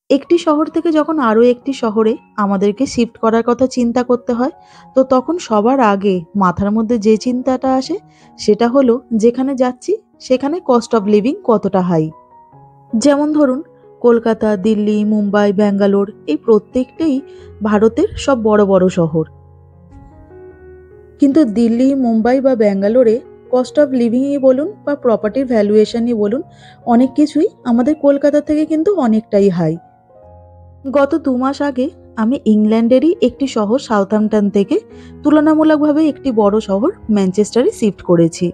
একটি শহর থেকে যখন আরো একটি শহরে আমাদেরকে শিফট করার কথা চিন্তা করতে হয়, তো তখন সবার আগে মাথার মধ্যে যে চিন্তাটা আসে সেটা হলো যেখানে যাচ্ছি সেখানে কস্ট অফ লিভিং কতটা হাই। যেমন ধরুন, কলকাতা, দিল্লি, মুম্বাই, ব্যাঙ্গালোর এই প্রত্যেকটাই ভারতের সব বড় বড় শহর। কিন্তু দিল্লি, মুম্বাই বা ব্যাঙ্গালোরে কস্ট অফ লিভিংই বলুন বা প্রপার্টির ভ্যালুয়েশনই বলুন, অনেক কিছুই আমাদের কলকাতা থেকে কিন্তু অনেকটাই হাই। গত ২ মাস আগে আমি ইংল্যান্ডেরই একটি শহর সাউথহ্যাম্পটন থেকে তুলনামূলকভাবে একটি বড় শহর ম্যানচেস্টারে শিফট করেছি।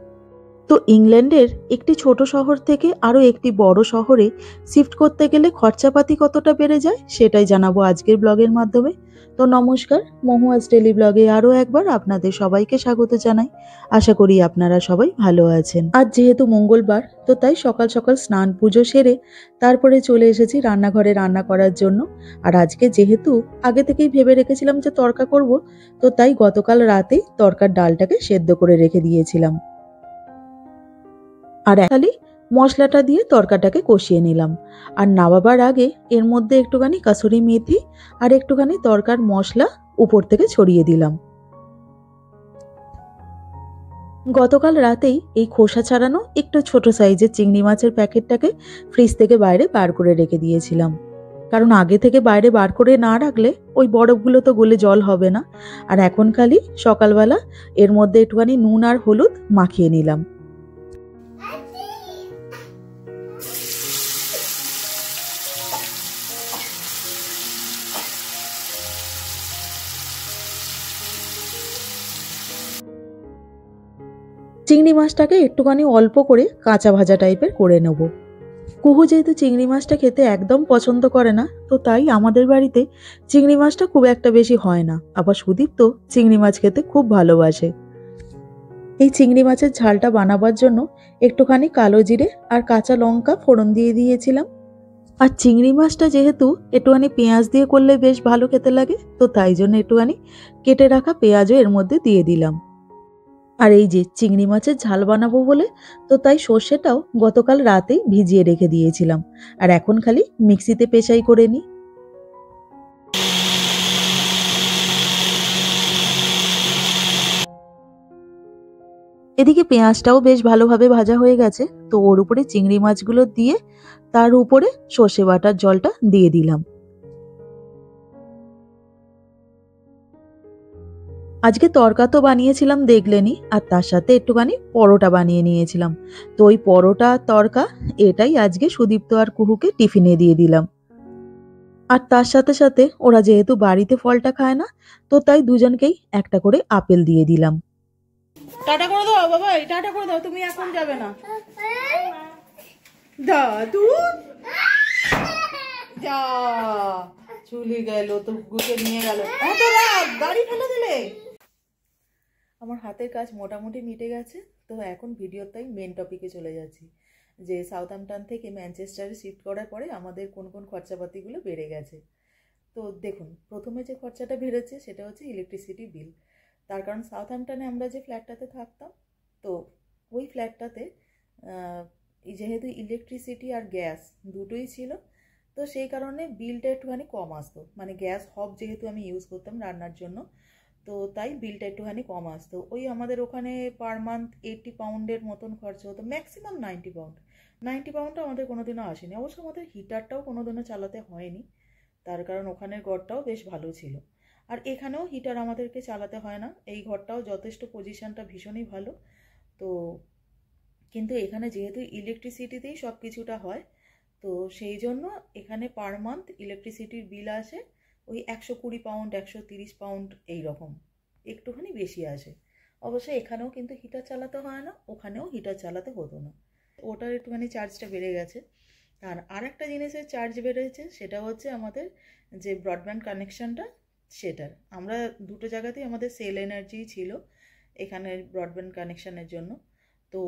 তো ইংল্যান্ডের একটি ছোট শহর থেকে আরো একটি বড় শহরে শিফট করতে গেলে খরচাপাতি কতটা বেড়ে যায় সেটাই জানাবো আজকের ব্লগের মাধ্যমে। তো নমস্কার, মহুয়াজ ডেলি ব্লগে আরো একবার আপনাদের সবাইকে স্বাগত জানাই। আশা করি আপনারা সবাই ভালো আছেন। আজ যেহেতু মঙ্গলবার, তো তাই সকাল সকাল স্নান পুজো সেরে তারপরে চলে এসেছি রান্নাঘরে রান্না করার জন্য। আর আজকে যেহেতু আগে থেকেই ভেবে রেখেছিলাম যে তড়কা করব, তো তাই গতকাল রাতেই তড়কার ডালটাকে সেদ্ধ করে রেখে দিয়েছিলাম। আর খালি মশলাটা দিয়ে তড়কাটাকে কষিয়ে নিলাম। আর নামাবার আগে এর মধ্যে একটুখানি কাসুরি মেথি আর একটুখানি তড়কার মশলা উপর থেকে ছড়িয়ে দিলাম। গতকাল রাতেই এই খোসা ছাড়ানো একটু ছোট সাইজের চিংড়ি মাছের প্যাকেটটাকে ফ্রিজ থেকে বাইরে বার করে রেখে দিয়েছিলাম। কারণ আগে থেকে বাইরে বার করে না রাখলে ওই বরফগুলো তো গলে জল হবে না। আর এখন খালি সকালবেলা এর মধ্যে একটুখানি নুন আর হলুদ মাখিয়ে নিলাম। চিংড়ি মাছটাকে একটুখানি অল্প করে কাঁচা ভাজা টাইপের করে নেব। কুহু যেহেতু চিংড়ি মাছটা খেতে একদম পছন্দ করে না, তো তাই আমাদের বাড়িতে চিংড়ি মাছটা খুব একটা বেশি হয় না। আবার সুদীপ্ত চিংড়ি মাছ খেতে খুব ভালোবাসে। এই চিংড়ি মাছের ঝালটা বানাবার জন্য একটুখানি কালো জিরে আর কাঁচা লঙ্কা ফোড়ন দিয়ে দিয়েছিলাম। আর চিংড়ি মাছটা যেহেতু একটুখানি পেঁয়াজ দিয়ে করলে বেশ ভালো খেতে লাগে, তো তাই জন্য একটুখানি কেটে রাখা পেঁয়াজও এর মধ্যে দিয়ে দিলাম। আর এই যে চিংড়ি মাছের ঝাল বানাবো বলে, তো তাই সর্ষেটাও গতকাল রাতেই ভিজিয়ে রেখে দিয়েছিলাম। আর এখন খালি মিক্সিতে পেশাই করে নিই। এদিকে পেঁয়াজটাও বেশ ভালোভাবে ভাজা হয়ে গেছে, তো ওর উপরে চিংড়ি মাছগুলো দিয়ে তার উপরে সর্ষে বাটার জলটা দিয়ে দিলাম। আজকে তড়কা তো বানিয়েছিলাম দেখলেনই, আর তার সাথে একটুখানি পরোটা বানিয়ে নিয়েছিলাম। তো ওই পরোটা তড়কা এটাই আজকে সুদীপ্ত আর কুহুকে টিফিনে দিয়ে দিলাম। আর তার সাথে সাথে ওরা যেহেতু বাড়িতে ফলটা খায় না, তো তাই দুজনকেই একটা করে আপেল দিয়ে দিলাম। টাটা করে দাও বাবা, টাটা করে দাও, তুমি এখন যাবে না। দাদু যা, চলে গেল তো, গুকে নিয়ে গেল। এত রাত, গাড়ি ফেলে দিলে। আমার হাতের কাজ মোটামুটি মিটে গেছে। তো এখন ভিডিওর তাই মেন টপিকে চলে যাচ্ছি, যে সাউথহ্যাম্পটন থেকে ম্যানচেস্টারে শিফট করার পরে আমাদের কোন কোন খরচাপাতিগুলো বেড়ে গেছে। তো দেখুন, প্রথমে যে খরচাটা বেড়েছে সেটা হচ্ছে ইলেকট্রিসিটি বিল। তার কারণ সাউথহ্যাম্পটনে আমরা যে ফ্ল্যাটটাতে থাকতাম, তো ওই ফ্ল্যাটটাতে যেহেতু ইলেকট্রিসিটি আর গ্যাস দুটোই ছিল, তো সেই কারণে বিলটা একটুখানি কম আসতো। মানে গ্যাস হব যেহেতু আমি ইউজ করতাম রান্নার জন্য, তো তাই বিলটা একটুখানি কম আসতো। ওই আমাদের ওখানে পার মান্থ 80 পাউন্ডের মতন খরচা হতো, ম্যাক্সিমাম 90 পাউন্ড। 90 পাউন্ডটা আমাদের কোনোদিনও আসেনি। অবশ্য আমাদের হিটারটাও কোনোদিনও চালাতে হয়নি, তার কারণ ওখানের ঘরটাও বেশ ভালো ছিল। আর এখানেও হিটার আমাদেরকে চালাতে হয় না, এই ঘরটাও যথেষ্ট, পজিশনটা ভীষণই ভালো। তো কিন্তু এখানে যেহেতু ইলেকট্রিসিটিতেই সব কিছুটা হয়, তো সেই জন্য এখানে পার মান্থ ইলেকট্রিসিটির বিল আসে ওই 120 পাউন্ড, 130 পাউন্ড এইরকম, একটুখানি বেশি আসে। অবশ্যই এখানেও কিন্তু হিটার চালাতে হয় না, ওখানেও হিটার চালাতে হতো না, ওটার একটুখানি চার্জটা বেড়ে গেছে। আর একটা জিনিসের চার্জ বেড়েছে, সেটা হচ্ছে আমাদের যে ব্রডব্যান্ড কানেকশানটা, সেটার আমরা দুটো জায়গাতেই আমাদের সেল এনার্জি ছিল এখানে ব্রডব্যান্ড কানেকশানের জন্য। তো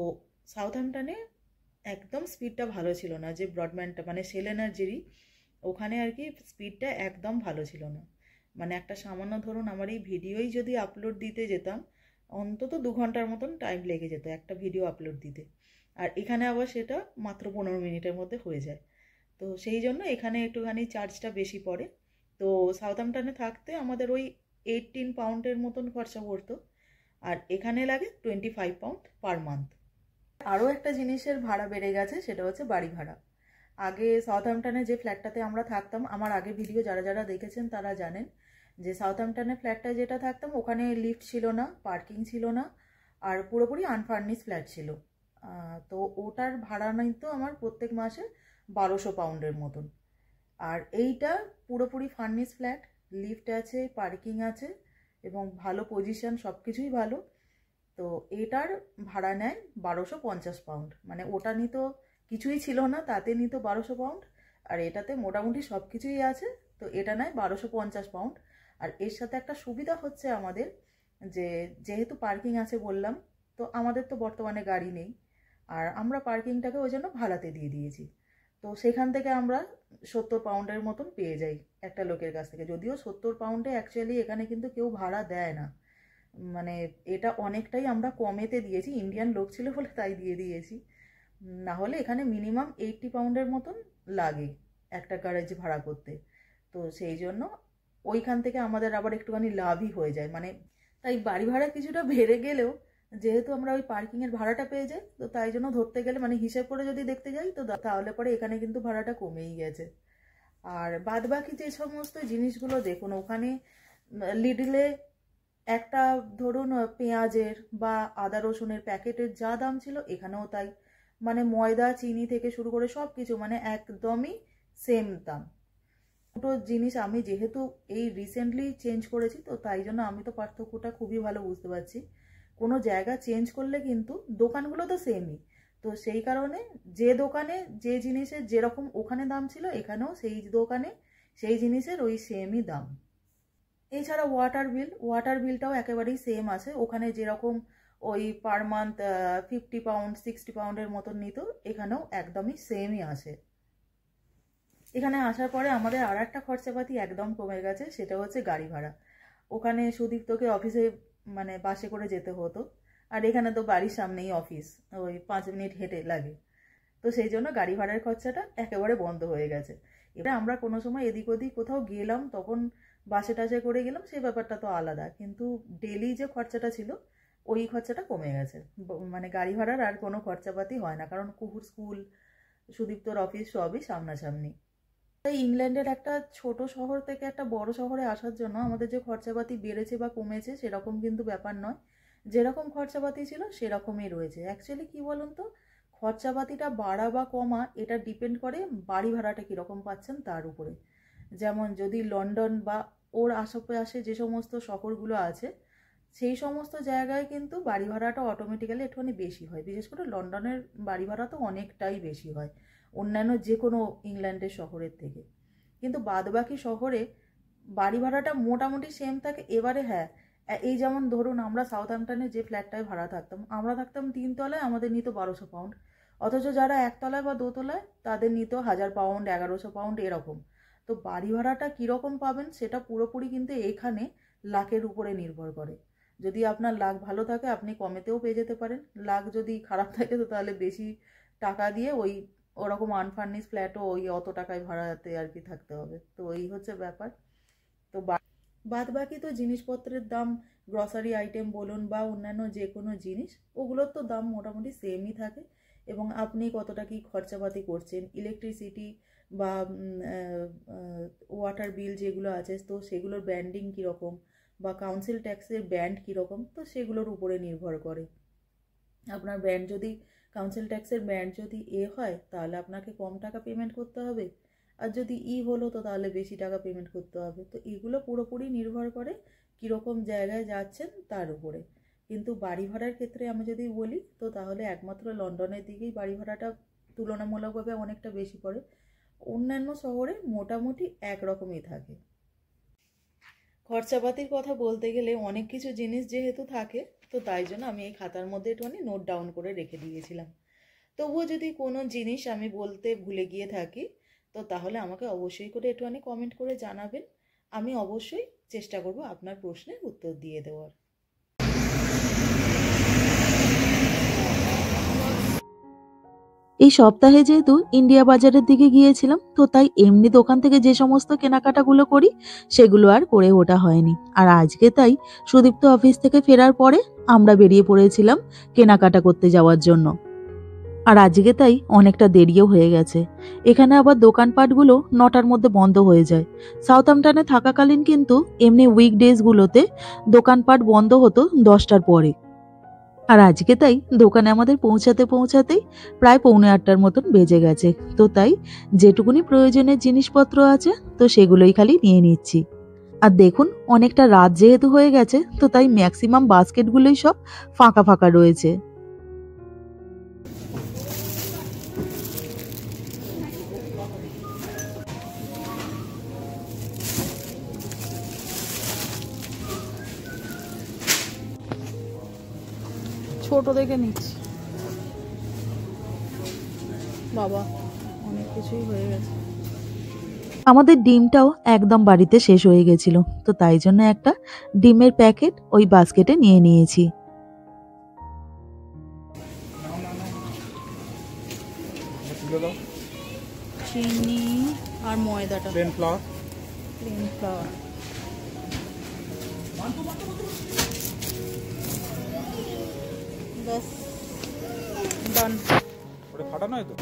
সাউথহ্যাম্পটনে একদম স্পিডটা ভালো ছিল না, যে ব্রডব্যান্ডটা মানে সেল এনার্জিরই ওখানে আর কি স্পিডটা একদম ভালো ছিল না। মানে একটা সামান্য ধরুন আমার এই ভিডিওই যদি আপলোড দিতে যেতাম, অন্তত 2 ঘন্টার মতন টাইম লেগে যেত একটা ভিডিও আপলোড দিতে। আর এখানে আবার সেটা মাত্র 15 মিনিটের মধ্যে হয়ে যায়। তো সেই জন্য এখানে একটুখানি চার্জটা বেশি পড়ে। তো সাউথহ্যাম্পটনে থাকতে আমাদের ওই 18 পাউন্ডের মতন খরচা পড়তো, আর এখানে লাগে 25 পাউন্ড পার মান্থ। আরও একটা জিনিসের ভাড়া বেড়ে গেছে, সেটা হচ্ছে বাড়ি ভাড়া। আগে সাউথহ্যাম্পটনে যে ফ্ল্যাটটাতে আমরা থাকতাম, আমার আগে ভিডিও যারা যারা দেখেছেন তারা জানেন যে সাউথহ্যাম্পটনের ফ্ল্যাটটায় যেটা থাকতাম ওখানে লিফট ছিল না, পার্কিং ছিল না, আর পুরোপুরি আনফার্নিশ ফ্ল্যাট ছিল। তো ওটার ভাড়া নিত আমার প্রত্যেক মাসে 1200 পাউন্ডের মতন। আর এইটা পুরোপুরি ফার্নিশ ফ্ল্যাট, লিফট আছে, পার্কিং আছে এবং ভালো পজিশন, সব কিছুই ভালো। তো এটার ভাড়া নেয় 1250 পাউন্ড। মানে ওটা নিত কিছুই ছিল না, তাতে নিত 1200 পাউন্ড, আর এটাতে মোটামুটি সব কিছুই আছে, তো এটা নেয় 1250 পাউন্ড। আর এর সাথে একটা সুবিধা হচ্ছে আমাদের, যে যেহেতু পার্কিং আছে বললাম, তো আমাদের তো বর্তমানে গাড়ি নেই, আর আমরা পার্কিংটাকে ওই জন্য ভাড়াতে দিয়ে দিয়েছি। তো সেখান থেকে আমরা 70 পাউন্ডের মতন পেয়ে যাই একটা লোকের কাছ থেকে। যদিও 70 পাউন্ডে অ্যাকচুয়ালি এখানে কিন্তু কেউ ভাড়া দেয় না, মানে এটা অনেকটাই আমরা কমেতে দিয়েছি, ইন্ডিয়ান লোক ছিল বলে তাই দিয়ে দিয়েছি। না হলে এখানে মিনিমাম 80 পাউন্ডের মতন লাগে একটা গ্যারেজ ভাড়া করতে। তো সেই জন্য ওইখান থেকে আমাদের আবার একটুখানি লাভই হয়ে যায়। মানে তাই বাড়ি ভাড়া কিছুটা বেড়ে গেলেও যেহেতু আমরা ওই পার্কিংয়ের ভাড়াটা পেয়ে যাই, তো তাই জন্য ধরতে গেলে মানে হিসেব করে যদি দেখতে যাই, তো তাহলে পরে এখানে কিন্তু ভাড়াটা কমেই গেছে। আর বাদ বাকি যে সমস্ত জিনিসগুলো দেখুন, ওখানে লিডলে একটা ধরুন পেঁয়াজের বা আদা রসুনের প্যাকেটের যা দাম ছিল এখানেও তাই। মানে ময়দা, চিনি থেকে শুরু করে সব কিছু মানে একদমই সেম দাম। দুটো জিনিস আমি যেহেতু এই রিসেন্টলি চেঞ্জ করেছি, তো তাই জন্য আমি তো পার্থক্যটা খুবই ভালো বুঝতে পারছি। কোনো জায়গা চেঞ্জ করলে কিন্তু দোকানগুলো তো সেমই, তো সেই কারণে যে দোকানে যে জিনিসের যেরকম ওখানে দাম ছিল, এখানেও সেই দোকানে সেই জিনিসের ওই সেমই দাম। এছাড়া ওয়াটার বিলটাও একেবারেই সেম আছে। ওখানে যেরকম ওই পার মান্থ 50 পাউন্ড 60 পাউন্ডের মতন নিত, এখানেও একদমই সেমই আছে। এখানে আসার পরে আমাদের আর একটা খরচাপাতি একদম কমে গেছে, সেটা হচ্ছে গাড়ি ভাড়া। ওখানে সুদীপ্তকে অফিসে মানে বাসে করে যেতে হতো, আর এখানে তো বাড়ির সামনেই অফিস, ওই 5 মিনিট হেঁটে লাগে। তো সেই জন্য গাড়ি ভাড়ার খরচাটা একেবারে বন্ধ হয়ে গেছে। এবার আমরা কোনো সময় এদিক ওদিক কোথাও গেলাম, তখন বাসে টাসে করে গেলাম, সেই ব্যাপারটা তো আলাদা, কিন্তু ডেলি যে খরচাটা ছিল ওই খরচাটা কমে গেছে। মানে গাড়ি ভাড়ার আর কোনো খরচাপাতি হয় না, কারণ কুকুর স্কুল, সুদীপ্তর অফিস সবই সামনাসামনি। তাই ইংল্যান্ডের একটা ছোট শহর থেকে একটা বড় শহরে আসার জন্য আমাদের যে খরচাপাতি বেড়েছে বা কমেছে সেরকম কিন্তু ব্যাপার নয়, যেরকম খরচাপাতি ছিল সেরকমই রয়েছে। অ্যাকচুয়ালি কি বলুন তো, খরচাপাতিটা বাড়া বা কমা এটা ডিপেন্ড করে বাড়ি ভাড়াটা কীরকম পাচ্ছেন তার উপরে। যেমন যদি লন্ডন বা ওর আশেপাশে যে সমস্ত শহরগুলো আছে সেই সমস্ত জায়গায় কিন্তু বাড়ি ভাড়াটা অটোমেটিক্যালি একটুখানি বেশি হয়। বিশেষ করে লন্ডনের বাড়ি ভাড়া তো অনেকটাই বেশি হয় অন্যান্য যে কোনো ইংল্যান্ডের শহরের থেকে। কিন্তু বাদবাকি শহরে বাড়ি ভাড়াটা মোটামুটি সেম থাকে। এবারে হ্যাঁ, এই যেমন ধরুন আমরা সাউথহ্যাম্পটনে যে ফ্ল্যাটটায় ভাড়া থাকতাম, আমরা থাকতাম 3 তলায়, আমাদের নিত 1200 পাউন্ড। অথচ যারা 1 তলায় বা 2 তলায় তাদের নিত 1000 পাউন্ড 1100 পাউন্ড এরকম। তো বাড়ি ভাড়াটা কীরকম পাবেন সেটা পুরোপুরি কিন্তু এখানে লাখের উপরে নির্ভর করে। যদি আপনার লাক ভালো থাকে আপনি কমেতেও পেয়ে যেতে পারেন, লাক যদি খারাপ থাকে তো তাহলে বেশি টাকা দিয়ে ওই ওরকম আনফার্নিশ ফ্ল্যাটও ওই অত টাকায় ভাড়াতে আর কি থাকতে হবে। তো এই হচ্ছে ব্যাপার। তো বাদ বাকি তো জিনিসপত্রের দাম, গ্রসারি আইটেম বলুন বা অন্যান্য যে কোনো জিনিস, ওগুলোর তো দাম মোটামুটি সেমই থাকে। এবং আপনি কতটা কি খরচাপাতি করছেন, ইলেকট্রিসিটি বা ওয়াটার বিল যেগুলো আছে তো সেগুলোর ব্যান্ডিং কীরকম, বা কাউন্সিল ট্যাক্সের ব্যান্ড কীরকম, তো সেগুলোর উপরে নির্ভর করে। আপনার ব্যান্ড যদি কাউন্সিল ট্যাক্সের ব্যান্ড যদি হয় তাহলে আপনাকে কম টাকা পেমেন্ট করতে হবে, আর যদি হলো তো তাহলে বেশি টাকা পেমেন্ট করতে হবে। তো এগুলো পুরোপুরি নির্ভর করে কীরকম জায়গায় যাচ্ছেন তার উপরে। কিন্তু বাড়ি ভাড়ার ক্ষেত্রে আমি যদি বলি, তো তাহলে একমাত্র লন্ডনের দিকেই বাড়ি ভাড়াটা তুলনামূলকভাবে অনেকটা বেশি পড়ে। অন্যান্য শহরে মোটামুটি একরকমই থাকে। খরচাপাতির কথা বলতে গেলে অনেক কিছু জিনিস যেহেতু থাকে, তো তাই জন্য আমি এই খাতার মধ্যে একটুখানি নোট ডাউন করে রেখে দিয়েছিলাম। তবুও যদি কোনো জিনিস আমি বলতে ভুলে গিয়ে থাকি, তো তাহলে আমাকে অবশ্যই করে একটুখানি কমেন্ট করে জানাবেন। আমি অবশ্যই চেষ্টা করব আপনার প্রশ্নের উত্তর দিয়ে দেওয়ার। এই সপ্তাহে যেহেতু ইন্ডিয়া বাজারের দিকে গিয়েছিলাম, তো তাই এমনি দোকান থেকে যে সমস্ত কেনাকাটাগুলো করি সেগুলো আর করে ওঠা হয়নি। আর আজকে তাই সুদীপ্ত অফিস থেকে ফেরার পরে আমরা বেরিয়ে পড়েছিলাম কেনাকাটা করতে যাওয়ার জন্য। আর আজকে তাই অনেকটা দেরিও হয়ে গেছে। এখানে আবার দোকানপাটগুলো 9টার মধ্যে বন্ধ হয়ে যায়। সাউথহ্যাম্পটনে থাকাকালীন কিন্তু এমনি উইকডেজগুলোতে দোকানপাট বন্ধ হতো 10টার পরে। আর আজকে তাই দোকানে আমাদের পৌঁছাতে পৌঁছাতেই প্রায় 7:45টার মতন বেজে গেছে। তো তাই যেটুকুনি প্রয়োজনের জিনিসপত্র আছে তো সেগুলোই খালি নিয়ে নিচ্ছি। আর দেখুন অনেকটা রাত যেহেতু হয়ে গেছে, তো তাই ম্যাক্সিমাম বাস্কেটগুলোই সব ফাঁকা ফাঁকা রয়েছে। ছোট দেখে নিচ্ছি। বাবা অনেক কিছুই হয়ে গেছে। আমাদের ডিমটাও একদম বাড়িতে শেষ হয়ে গেছিল, তো তাই জন্য একটা ডিমের প্যাকেট ওই বাস্কেটে নিয়ে নিয়েছি। চিনি আর ময়দাটা, প্লেন ফ্লাওয়ার বাস ডান। ওটা ফাটা নয় তো?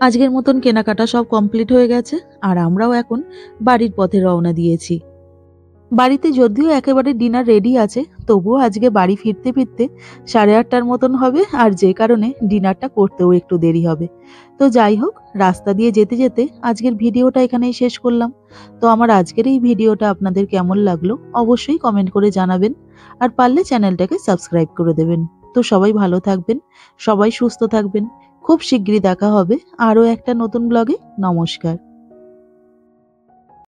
আজকের মতন কেনাকাটা সব কমপ্লিট হয়ে গেছে, আর আমরাও এখন বাড়ির পথে রওনা দিয়েছি। বাড়িতে যদিও একেবারে ডিনার রেডি আছে, তবুও আজকে বাড়ি ফিরতে ফিরতে 8:30টার মতন হবে, আর যে কারণে ডিনারটা করতেও একটু দেরি হবে। তো যাই হোক, রাস্তা দিয়ে যেতে যেতে আজকের ভিডিওটা এখানেই শেষ করলাম। তো আমার আজকের এই ভিডিওটা আপনাদের কেমন লাগলো অবশ্যই কমেন্ট করে জানাবেন, আর পারলে চ্যানেলটাকে সাবস্ক্রাইব করে দেবেন। তো সবাই ভালো থাকবেন, সবাই সুস্থ থাকবেন। খুব শিগগিরই দেখা হবে আরও একটা নতুন ব্লগে। নমস্কার।